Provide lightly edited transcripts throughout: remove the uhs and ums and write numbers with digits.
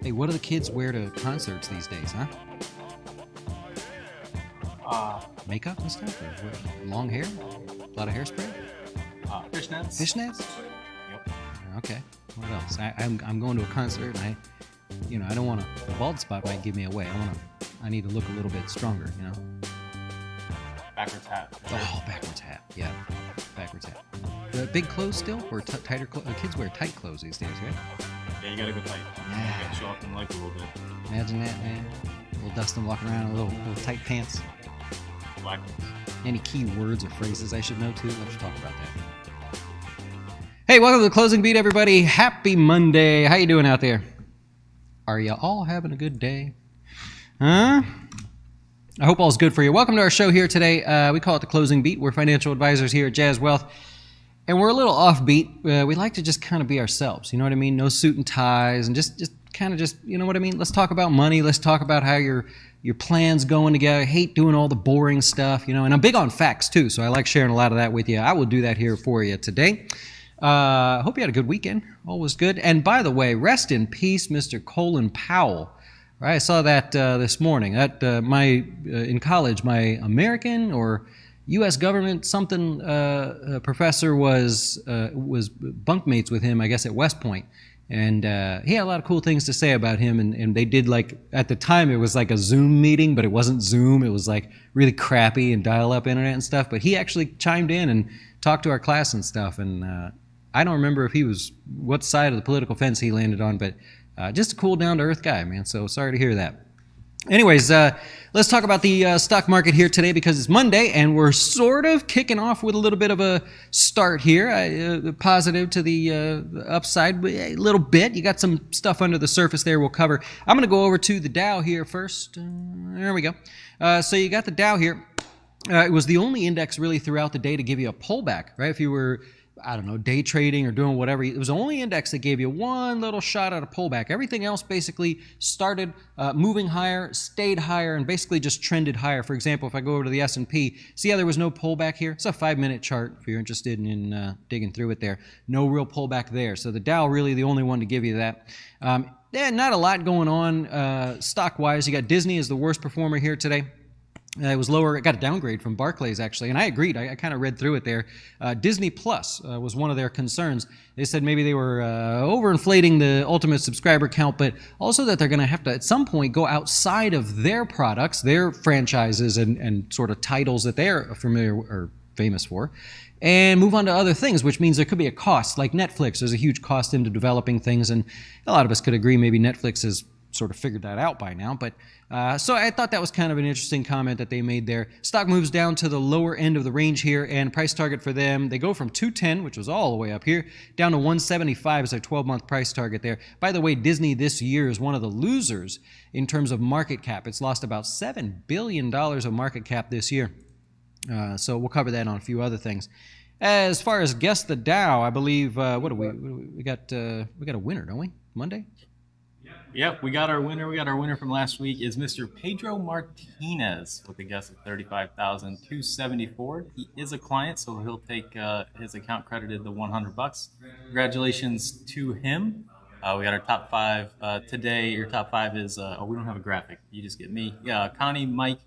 Hey, what do the kids wear to concerts these days, huh? Makeup and stuff? Or what, long hair? A lot of hairspray? Fishnets. Fishnets? Yep. Okay. What else? I'm going to a concert, and I don't want a bald spot might give me away. I need to look a little bit stronger, Backwards hat. Oh, backwards hat. Yeah, backwards hat. Big clothes still, or tighter clothes? Kids wear tight clothes these days, right? Yeah, you gotta go tight. Yeah. You gotta show off in life a little bit. Imagine that, man. Little Dustin walking around in little tight pants. Black ones. Any key words or phrases I should know too? Let's talk about that. Hey, welcome to the Closing Beat, everybody. Happy Monday. How you doing out there? Are you all having a good day? Huh? I hope all's good for you. Welcome to our show here today. We call it the Closing Beat. We're financial advisors here at Jazz Wealth. And we're a little offbeat. We like to just kind of be ourselves. You know what I mean? No suit and ties, and just you know what I mean? Let's talk about money. Let's talk about how your plans going together. I hate doing all the boring stuff, and I'm big on facts too, so I like sharing a lot of that with you. I will do that here for you today. Hope you had a good weekend. All was good. And by the way, rest in peace, Mr. Colin Powell. Right, I saw that this morning. In college, my American or U.S. government something professor was bunkmates with him, I guess, at West Point. And he had a lot of cool things to say about him. And they did, like, at the time, it was like a Zoom meeting, but it wasn't Zoom. It was like really crappy and dial-up internet and stuff. But he actually chimed in and talked to our class and stuff. And I don't remember what side of the political fence he landed on, but just a cool, down-to-earth guy, man. So sorry to hear that. Anyways, let's talk about the stock market here today because it's Monday and we're sort of kicking off with a little bit of a start here, positive to the upside a little bit. You got some stuff under the surface there we'll cover. I'm going to go over to the Dow here first. There we go. So you got the Dow here. It was the only index really throughout the day to give you a pullback, right? If you were day trading or doing whatever. It was the only index that gave you one little shot at a pullback. Everything else basically started moving higher, stayed higher, and basically just trended higher. For example, if I go over to the S&P, see how there was no pullback here? It's a 5-minute chart if you're interested in digging through it there. No real pullback there. So the Dow really the only one to give you that. Not a lot going on stock-wise. You got Disney as the worst performer here today. It was lower. It got a downgrade from Barclays, actually, and I agreed. I kind of read through it there. Disney Plus was one of their concerns. They said maybe they were overinflating the ultimate subscriber count, but also that they're going to have to, at some point, go outside of their products, their franchises, and sort of titles that they're familiar or famous for, and move on to other things, which means there could be a cost. Like Netflix, there's a huge cost into developing things, and a lot of us could agree maybe Netflix has sort of figured that out by now, but so I thought that was kind of an interesting comment that they made there. Stock moves down to the lower end of the range here, and price target for them, they go from 210, which was all the way up here, down to 175 as their 12-month price target there. By the way, Disney this year is one of the losers in terms of market cap. It's lost about $7 billion of market cap this year. So we'll cover that on a few other things. As far as guess the Dow, I believe, we got a winner, don't we? Monday? Yep, we got our winner. We got our winner from last week is Mr. Pedro Martinez with a guess of $35,274. He is a client, so he'll take his account credited the $100. Congratulations to him. We got our top five today. Your top five is we don't have a graphic. You just get me. Yeah, Connie, Mike,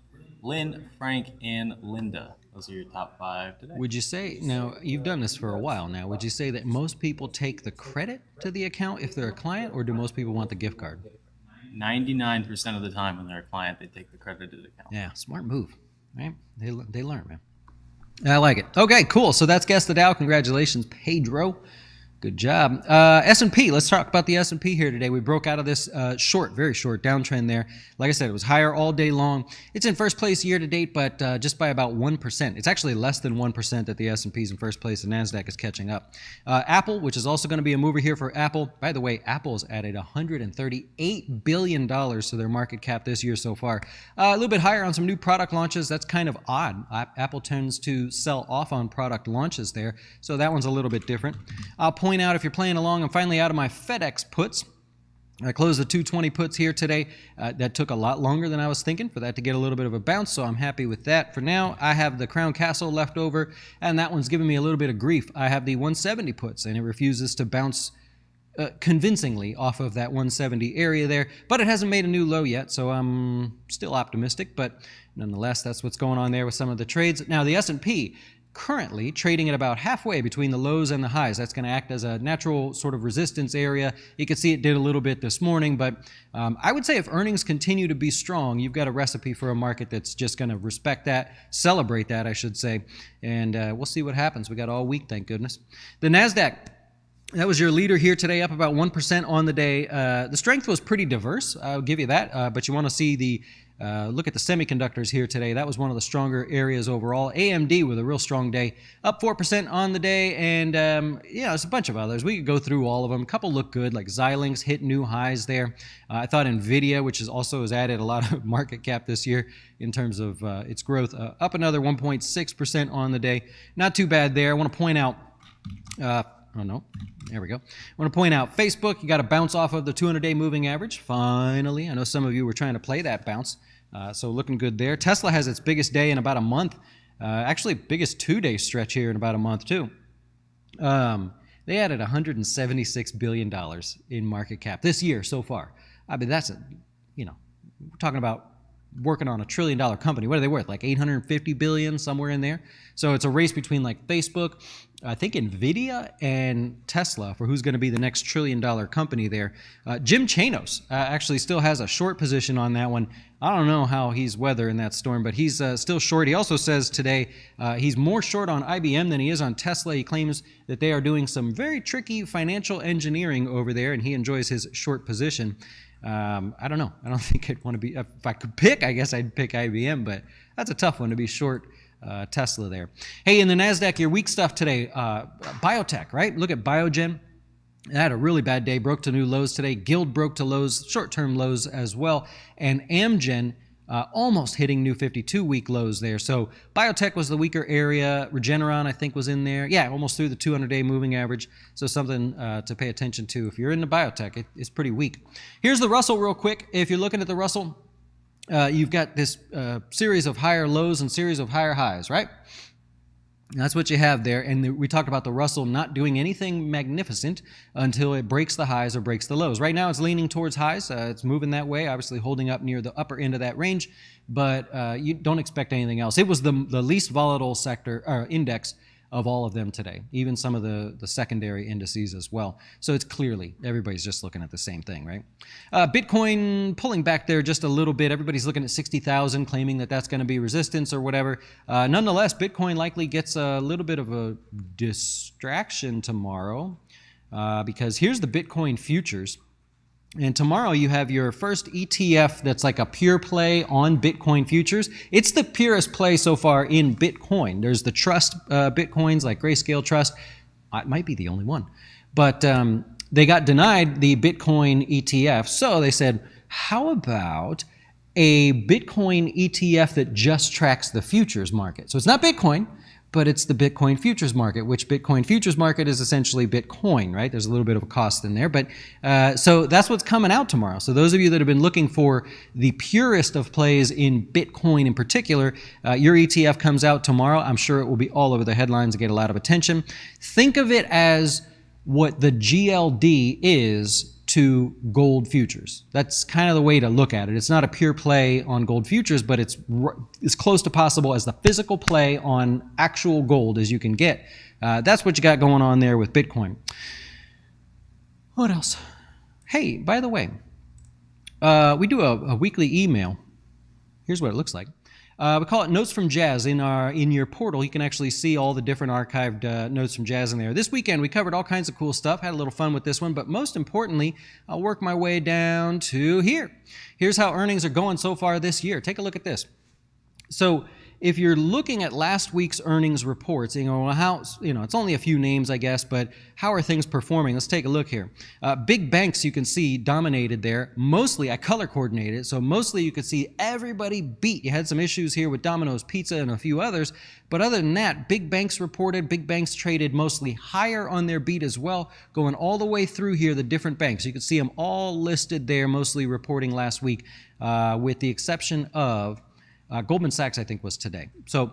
Lynn, Frank, and Linda. Those are your top five today. Would you say, now you've done this for a while now, would you say that most people take the credit to the account if they're a client, or do most people want the gift card? 99% of the time when they're a client, they take the credited account. Yeah, smart move, right? They learn, man. I like it. Okay, cool. So that's Guess the Dow. Congratulations, Pedro. Good job. S&P, let's talk about the S&P here today. We broke out of this very short downtrend there. Like I said, it was higher all day long. It's in first place year to date, but just by about 1%. It's actually less than 1% that the S&P is in first place. The Nasdaq is catching up. Apple, which is also going to be a mover here for Apple. By the way, Apple's added $138 billion to their market cap this year so far. A little bit higher on some new product launches. That's kind of odd. Apple tends to sell off on product launches there, so that one's a little bit different. I'll point out, if you're playing along, I'm finally out of my FedEx puts. I closed the 220 puts here today. That took a lot longer than I was thinking for that to get a little bit of a bounce, so I'm happy with that. For now, I have the Crown Castle left over, and that one's giving me a little bit of grief. I have the 170 puts, and it refuses to bounce convincingly off of that 170 area there, but it hasn't made a new low yet, so I'm still optimistic, but nonetheless, that's what's going on there with some of the trades. Now, the S&P currently trading at about halfway between the lows and the highs. That's going to act as a natural sort of resistance area. You can see it did a little bit this morning, but I would say if earnings continue to be strong, you've got a recipe for a market that's just going to respect that, celebrate that, I should say, and we'll see what happens. We got all week, thank goodness. The Nasdaq, that was your leader here today, up about 1% on the day. The strength was pretty diverse, I'll give you that, but you want to see the look at the semiconductors here today. That was one of the stronger areas overall. AMD with a real strong day, up 4% on the day, and there's a bunch of others. We could go through all of them. A couple look good, like Xilinx hit new highs there. I thought NVIDIA, which has added a lot of market cap this year in terms of its growth, up another 1.6% on the day. Not too bad there. I want to point out oh, no. There we go. I want to point out Facebook, you got to bounce off of the 200-day moving average. Finally. I know some of you were trying to play that bounce. So looking good there. Tesla has its biggest day in about a month. Actually, biggest 2-day stretch here in about a month, too. They added $176 billion in market cap this year so far. I mean, that's, we're talking about working on $1 trillion company. What are they worth? Like 850 billion, somewhere in there. So it's a race between like Facebook, I think NVIDIA, and Tesla for who's going to be the next $1 trillion company there. Jim Chanos actually still has a short position on that one. I don't know how he's weathering that storm, but he's still short. He also says today he's more short on IBM than he is on Tesla. He claims that they are doing some very tricky financial engineering over there, and he enjoys his short position. I don't know. I don't think I'd want to be, if I could pick, I guess I'd pick IBM, but that's a tough one to be short Tesla there. Hey, in the Nasdaq, your weak stuff today, biotech, right? Look at Biogen. It had a really bad day, broke to new lows today. Guild broke to lows, short-term lows as well. And Amgen almost hitting new 52-week lows there. So biotech was the weaker area. Regeneron, I think, was in there. Yeah, almost through the 200-day moving average. So something to pay attention to. If you're into biotech, it's pretty weak. Here's the Russell real quick. If you're looking at the Russell, you've got this series of higher lows and series of higher highs, right? And that's what you have there. And we talked about the Russell not doing anything magnificent until it breaks the highs or breaks the lows. Right now it's leaning towards highs. It's moving that way, obviously holding up near the upper end of that range, but you don't expect anything else. It was the least volatile sector or index of all of them today, even some of the secondary indices as well. So it's clearly everybody's just looking at the same thing, right? Bitcoin pulling back there just a little bit. Everybody's looking at 60,000, claiming that that's going to be resistance or whatever. Nonetheless, Bitcoin likely gets a little bit of a distraction tomorrow because here's the Bitcoin futures. And tomorrow you have your first ETF that's like a pure play on Bitcoin futures. It's the purest play so far in Bitcoin. There's the trust Bitcoins like Grayscale Trust. It might be the only one. But they got denied the Bitcoin ETF. So they said, how about a Bitcoin ETF that just tracks the futures market? So it's not Bitcoin, but it's the Bitcoin futures market, which Bitcoin futures market is essentially Bitcoin, right? There's a little bit of a cost in there, but so that's what's coming out tomorrow. So those of you that have been looking for the purest of plays in Bitcoin in particular, your ETF comes out tomorrow. I'm sure it will be all over the headlines and get a lot of attention. Think of it as what the GLD is to gold futures. That's kind of the way to look at it. It's not a pure play on gold futures, but it's as close to possible as the physical play on actual gold as you can get. That's what you got going on there with Bitcoin. What else? Hey, by the way, we do a weekly email. Here's what it looks like. We call it Notes from Jazz. In your portal, you can actually see all the different archived Notes from Jazz in there. This weekend, we covered all kinds of cool stuff, had a little fun with this one, but most importantly, I'll work my way down to here. Here's how earnings are going so far this year. Take a look at this. So if you're looking at last week's earnings reports, well, it's only a few names, I guess, but how are things performing? Let's take a look here. Big banks, you can see, dominated there. Mostly, I color coordinated, so mostly you could see everybody beat. You had some issues here with Domino's Pizza and a few others, but other than that, big banks reported, big banks traded mostly higher on their beat as well, going all the way through here, the different banks. You can see them all listed there, mostly reporting last week, with the exception of Goldman Sachs, I think, was today. So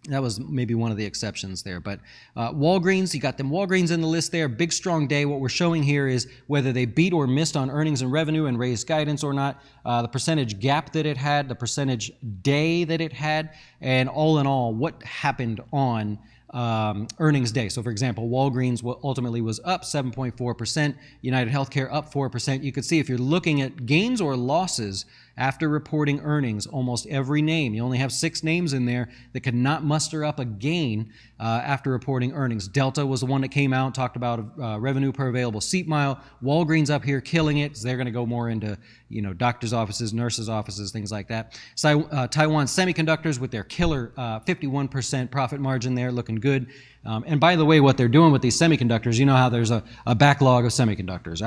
That was maybe one of the exceptions there. But Walgreens, you got them Walgreens in the list there. Big, strong day. What we're showing here is whether they beat or missed on earnings and revenue and raised guidance or not, the percentage gap that it had, the percentage day that it had, and all in all, what happened on earnings day. So, for example, Walgreens ultimately was up 7.4%, United Healthcare up 4%. You could see if you're looking at gains or losses after reporting earnings, almost every name, you only have 6 names in there that could not muster up a gain after reporting earnings. Delta was the one that came out, talked about revenue per available seat mile. Walgreens up here killing it, because they're going to go more into doctors' offices, nurses' offices, things like that. Taiwan Semiconductors with their killer 51% profit margin there, looking good. And by the way, what they're doing with these semiconductors, you know how there's a backlog of semiconductors.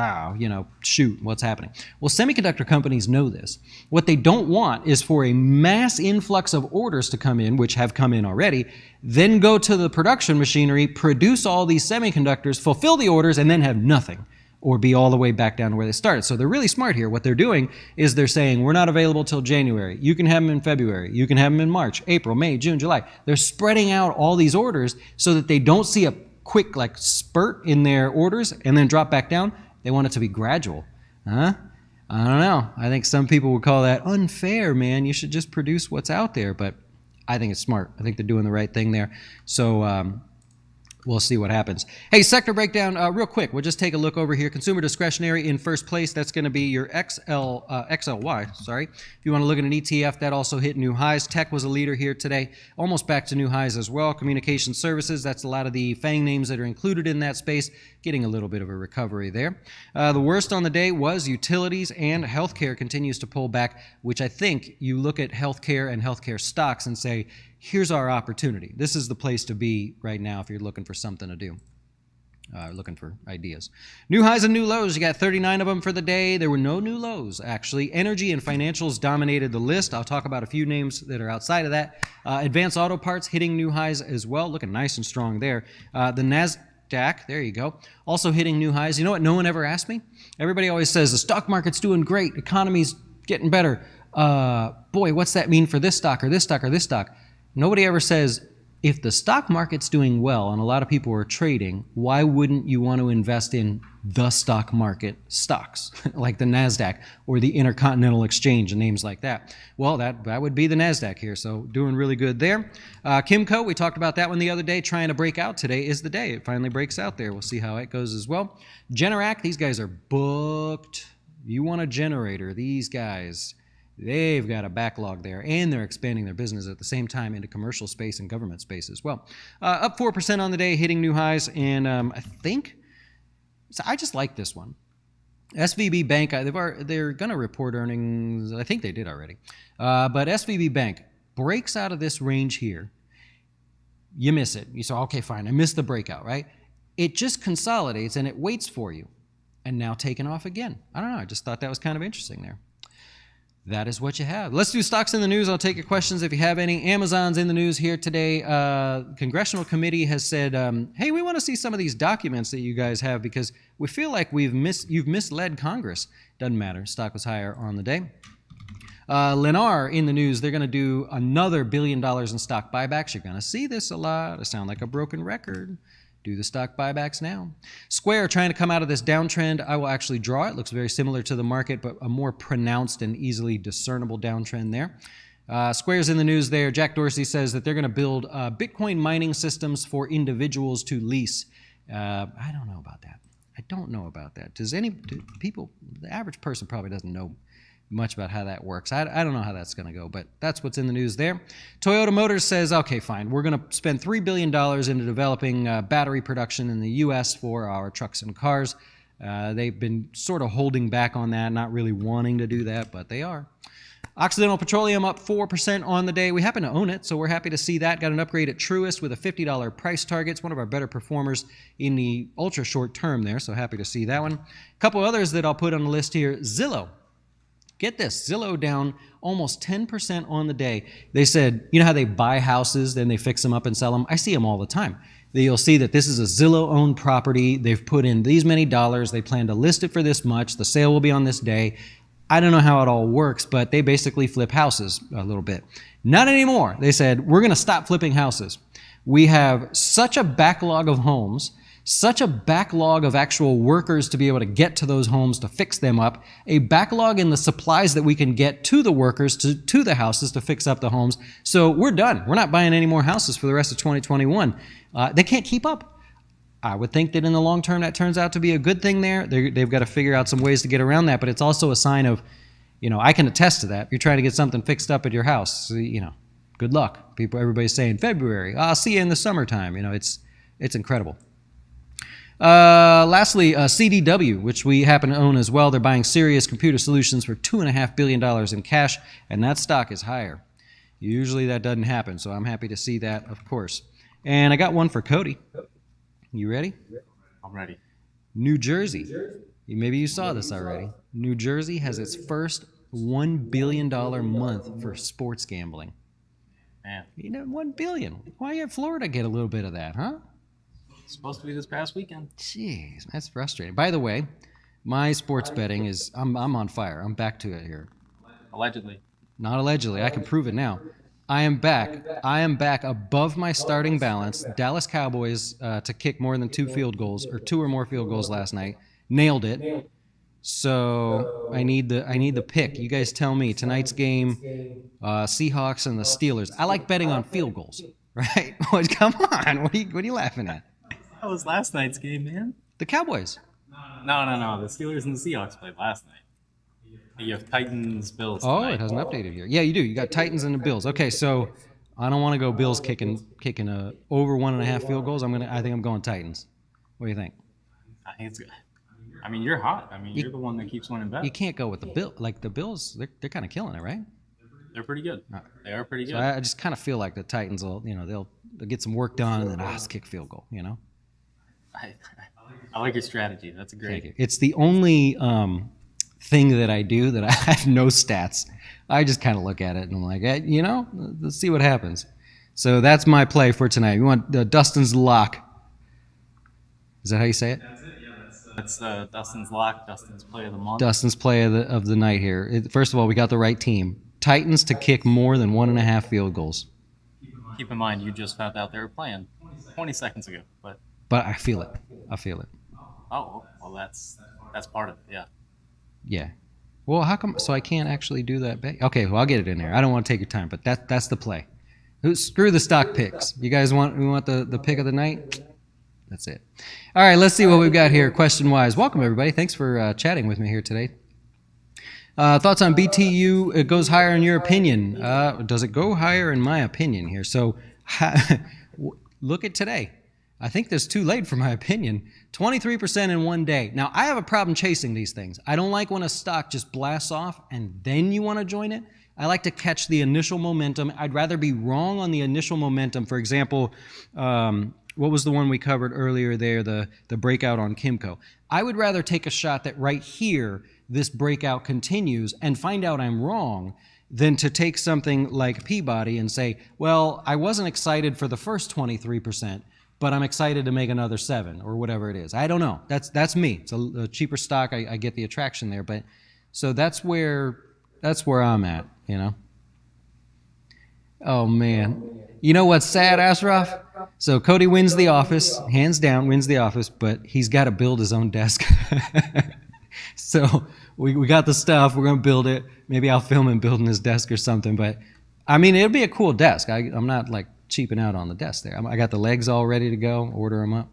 Shoot, what's happening? Well, semiconductor companies know this. What they don't want is for a mass influx of orders to come in, which have come in already, then go to the production machinery, produce all these semiconductors, fulfill the orders, and then have nothing, or be all the way back down to where they started. So they're really smart here. What they're doing is they're saying, we're not available till January. You can have them in February. You can have them in March, April, May, June, July. They're spreading out all these orders so that they don't see a quick spurt in their orders and then drop back down. They want it to be gradual. I don't know. I think some people would call that unfair, man. You should just produce what's out there. But I think it's smart. I think they're doing the right thing there. So, we'll see what happens. Hey, sector breakdown, real quick. We'll just take a look over here. Consumer discretionary in first place. That's going to be your XLY. Sorry. If you want to look at an ETF, that also hit new highs. Tech was a leader here today, almost back to new highs as well. Communication services, that's a lot of the FANG names that are included in that space, getting a little bit of a recovery there. The worst on the day was utilities, and healthcare continues to pull back, which I think you look at healthcare and healthcare stocks and say, here's our opportunity. This is the place to be right now if you're looking for something to do, looking for ideas. New highs and new lows. You got 39 of them for the day. There were no new lows, actually. Energy and financials dominated the list. I'll talk about a few names that are outside of that. Advanced auto parts hitting new highs as well, looking nice and strong there. The Nasdaq, there you go, also hitting new highs. You know what no one ever asked me? Everybody always says the stock market's doing great, economy's getting better. Boy, what's that mean for this stock or this stock or this stock? Nobody ever says, if the stock market's doing well and a lot of people are trading, why wouldn't you want to invest in the stock market stocks like the Nasdaq or the Intercontinental Exchange and names like that? Well, that would be the Nasdaq here, so doing really good there. Kimco, we talked about that one the other day, trying to break out. Today is the day. It finally breaks out there. We'll see how it goes as well. Generac, these guys are booked. You want a generator, these guys, they've got a backlog there, and they're expanding their business at the same time into commercial space and government space as well. Up 4% on the day, hitting new highs, and I just like this one. SVB Bank, they're going to report earnings. I think they did already. But SVB Bank breaks out of this range here. You miss it. You say, okay, fine, I missed the breakout, right? It just consolidates, and it waits for you, and now taking off again. I don't know. I just thought that was kind of interesting there. That is what you have. Let's do stocks in the news. I'll take your questions if you have any. Amazon's in the news here today. Congressional committee has said, hey, we want to see some of these documents that you guys have because we feel like you've misled Congress. Doesn't matter. Stock was higher on the day. Lennar in the news. They're going to do another $1 billion in stock buybacks. You're going to see this a lot. I sound like a broken record. Do the stock buybacks now. Square trying to come out of this downtrend. I will actually draw it. Looks very similar to the market, but a more pronounced and easily discernible downtrend there. Square's in the news there. Jack Dorsey says that they're going to build Bitcoin mining systems for individuals to lease. I don't know about that. I don't know about that. Do people, the average person probably doesn't know much about how that works. I don't know how that's going to go, but that's what's in the news there. Toyota Motors says, okay, fine, we're going to spend $3 billion into developing battery production in the U.S. for our trucks and cars. They've been sort of holding back on that, not really wanting to do that, but they are. Occidental Petroleum up 4% on the day. We happen to own it, so we're happy to see that. Got an upgrade at Truist with a $50 price target. It's one of our better performers in the ultra short term there, so happy to see that one. A couple others that I'll put on the list here. Zillow. Get this, Zillow down almost 10% on the day. They said, you know how they buy houses, then they fix them up and sell them? I see them all the time. You'll see that this is a Zillow-owned property. They've put in these many dollars. They plan to list it for this much. The sale will be on this day. I don't know how it all works, but they basically flip houses a little bit. Not anymore. They said, we're going to stop flipping houses. We have such a backlog of homes, such a backlog of actual workers to be able to get to those homes to fix them up, a backlog in the supplies that we can get to the workers, to the houses to fix up the homes. So we're done. We're not buying any more houses for the rest of 2021. They can't keep up. I would think that in the long term that turns out to be a good thing there. They've got to figure out some ways to get around that, but it's also a sign of, I can attest to that. If you're trying to get something fixed up at your house, good luck. Everybody's saying February. I'll see you in the summertime. It's incredible. Lastly, CDW, which we happen to own as well. They're buying Sirius Computer Solutions for $2.5 billion in cash, and that stock is higher. Usually that doesn't happen, so I'm happy to see that, of course. And I got one for Cody. You ready? I'm ready. New Jersey. Maybe you saw this already. New Jersey has its first $1 billion month for sports gambling. Man. $1 billion. Why can't Florida get a little bit of that, huh? It's supposed to be this past weekend. Jeez, that's frustrating. By the way, my sports betting is, I'm on fire. I'm back to it here. Allegedly. Not allegedly. I can prove it now. I am back. I am back above my starting balance. Dallas Cowboys to kick more than 2 field goals, or 2 or more field goals last night. Nailed it. So I need the pick. You guys tell me tonight's game, Seahawks and the Steelers. I like betting on field goals, right? Come on, what are you laughing at? That was last night's game, man. The Cowboys. No. The Steelers and the Seahawks played last night. You have Titans, Bills. Oh, tonight. it hasn't updated here. Yeah, you do. You got Titans and the Bills. Okay, so I don't want to go Bills kicking over 1.5 field goals. I think I'm going Titans. What do you think? I think it's good. You're hot. You're the one that keeps winning bets. You can't go with the Bill. Like the Bills, they're kind of killing it, right? They're pretty good. They are pretty good. So I just kind of feel like the Titans will, they'll get some work done and then let's kick field goal. I like your strategy. That's a great. Thank you. It's the only thing that I do that I have no stats. I just kind of look at it and I'm like, let's see what happens. So that's my play for tonight. We want Dustin's lock. Is that how you say it? That's it. Yeah, that's Dustin's lock. Dustin's play of the month. Dustin's play of the night here. First of all, we got the right team. Titans to kick more than 1.5 field goals. Keep in mind, you just found out they were playing 20 seconds ago, but I feel it. Oh, well, that's part of it. Yeah. Yeah. Well, how come? So I can't actually do that. Okay, well, I'll get it in there. I don't want to take your time, but that's the play. Screw the stock picks. You guys want the pick of the night? That's it. All right, let's see what we've got here question-wise. Welcome, everybody. Thanks for chatting with me here today. Thoughts on BTU? It goes higher in your opinion. Does it go higher in my opinion here? So look at today. I think this is too late for my opinion. 23% in one day. Now, I have a problem chasing these things. I don't like when a stock just blasts off and then you want to join it. I like to catch the initial momentum. I'd rather be wrong on the initial momentum. For example, what was the one we covered earlier there, the breakout on Kimco? I would rather take a shot that right here, this breakout continues and find out I'm wrong than to take something like Peabody and say, well, I wasn't excited for the first 23%, but I'm excited to make another 7 or whatever it is. I don't know. That's me. It's a cheaper stock. I get the attraction there, but so that's where I'm at. Oh man, you know what's sad, Ashraf? So Cody wins the office, hands down wins the office, but he's got to build his own desk. So we got the stuff. We're gonna build it. Maybe I'll film him building his desk or something. But it'll be a cool desk. I'm not like cheaping out on the desk there. I got the legs all ready to go. Order them up.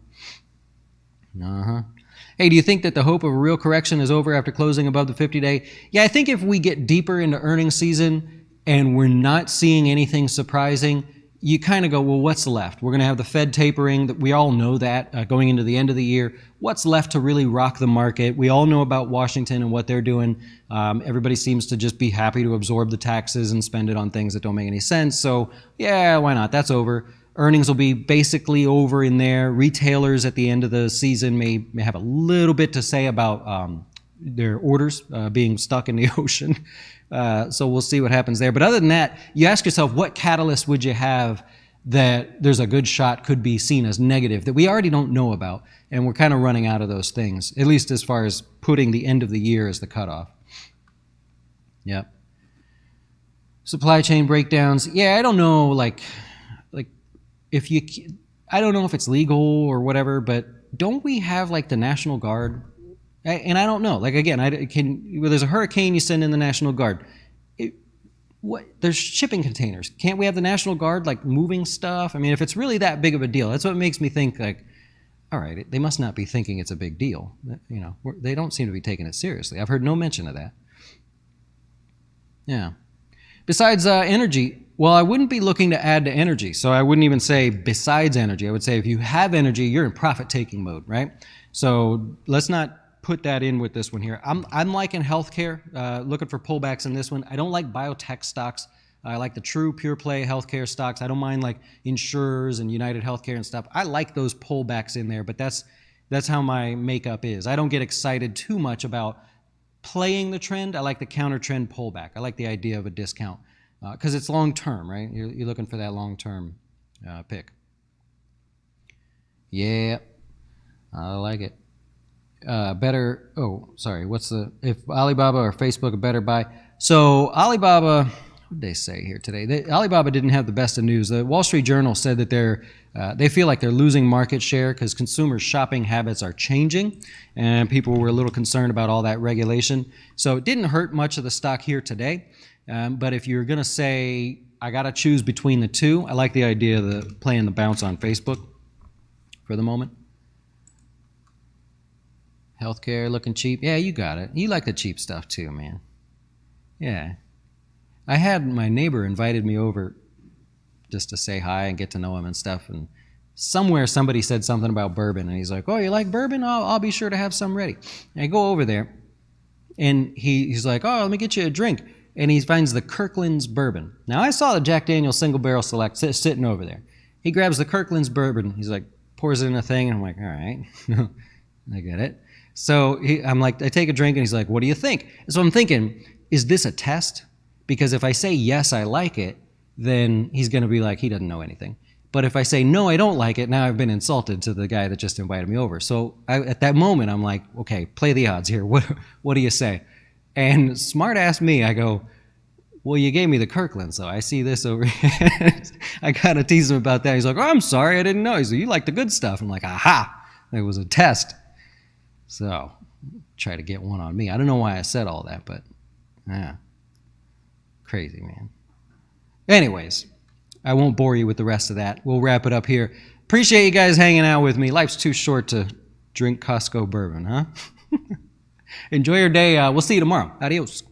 Hey, do you think that the hope of a real correction is over after closing above the 50-day? Yeah, I think if we get deeper into earnings season and we're not seeing anything surprising, you kind of go, well, what's left? We're going to have the Fed tapering. We all know that going into the end of the year. What's left to really rock the market? We all know about Washington and what they're doing. Everybody seems to just be happy to absorb the taxes and spend it on things that don't make any sense. So, yeah, why not? That's over. Earnings will be basically over in there. Retailers at the end of the season may have a little bit to say about their orders being stuck in the ocean. So we'll see what happens there. But other than that, you ask yourself, what catalyst would you have that there's a good shot could be seen as negative that we already don't know about? And we're kind of running out of those things, at least as far as putting the end of the year as the cutoff. Yep. Supply chain breakdowns. Yeah, I don't know, like if you, I don't know if it's legal or whatever, but don't we have like the National Guard? And I don't know. Like again, when there's a hurricane, you send in the National Guard. There's shipping containers. Can't we have the National Guard like moving stuff? I mean, if it's really that big of a deal, that's what makes me think like, all right, they must not be thinking it's a big deal. You know, they don't seem to be taking it seriously. I've heard no mention of that. Yeah. Besides energy, well, I wouldn't be looking to add to energy. So I wouldn't even say besides energy. I would say if you have energy, you're in profit-taking mode, right? So let's not put that in with this one here. I'm liking healthcare, looking for pullbacks in this one. I don't like biotech stocks. I like the true pure play healthcare stocks. I don't mind like insurers and United Healthcare and stuff. I like those pullbacks in there, but that's how my makeup is. I don't get excited too much about playing the trend. I like the counter trend pullback. I like the idea of a discount because it's long term, right? You're looking for that long term pick. Yeah, I like it. Better. Oh, sorry. If Alibaba or Facebook a better buy? So Alibaba, what did they say here today? Alibaba didn't have the best of news. The Wall Street Journal said that they feel like they're losing market share because consumer shopping habits are changing, and people were a little concerned about all that regulation. So it didn't hurt much of the stock here today. But if you're going to say, I got to choose between the two, I like the idea of playing the bounce on Facebook for the moment. Healthcare looking cheap. Yeah, you got it. You like the cheap stuff too, man. Yeah. I had my neighbor invited me over just to say hi and get to know him and stuff. And somewhere somebody said something about bourbon. And he's like, oh, you like bourbon? I'll be sure to have some ready. And I go over there and he's like, oh, let me get you a drink. And he finds the Kirkland's bourbon. Now, I saw the Jack Daniel's Single Barrel Select sitting over there. He grabs the Kirkland's bourbon. He's like, pours it in a thing. And I'm like, all right, I get it. So I'm like, I take a drink and he's like, what do you think? So I'm thinking, is this a test? Because if I say, yes, I like it, then he's going to be like, he doesn't know anything. But if I say, no, I don't like it, now I've been insulted to the guy that just invited me over. So at that moment, I'm like, okay, play the odds here. What do you say? And smart ass me, I go, well, you gave me the Kirkland, so I see this over here. I kind of tease him about that. He's like, oh, I'm sorry, I didn't know. He's like, you like the good stuff. I'm like, aha, it was a test. So try to get one on me. I don't know why I said all that, but yeah. Crazy, man. Anyways, I won't bore you with the rest of that. We'll wrap it up here. Appreciate you guys hanging out with me. Life's too short to drink Costco bourbon, huh? Enjoy your day. We'll see you tomorrow. Adios.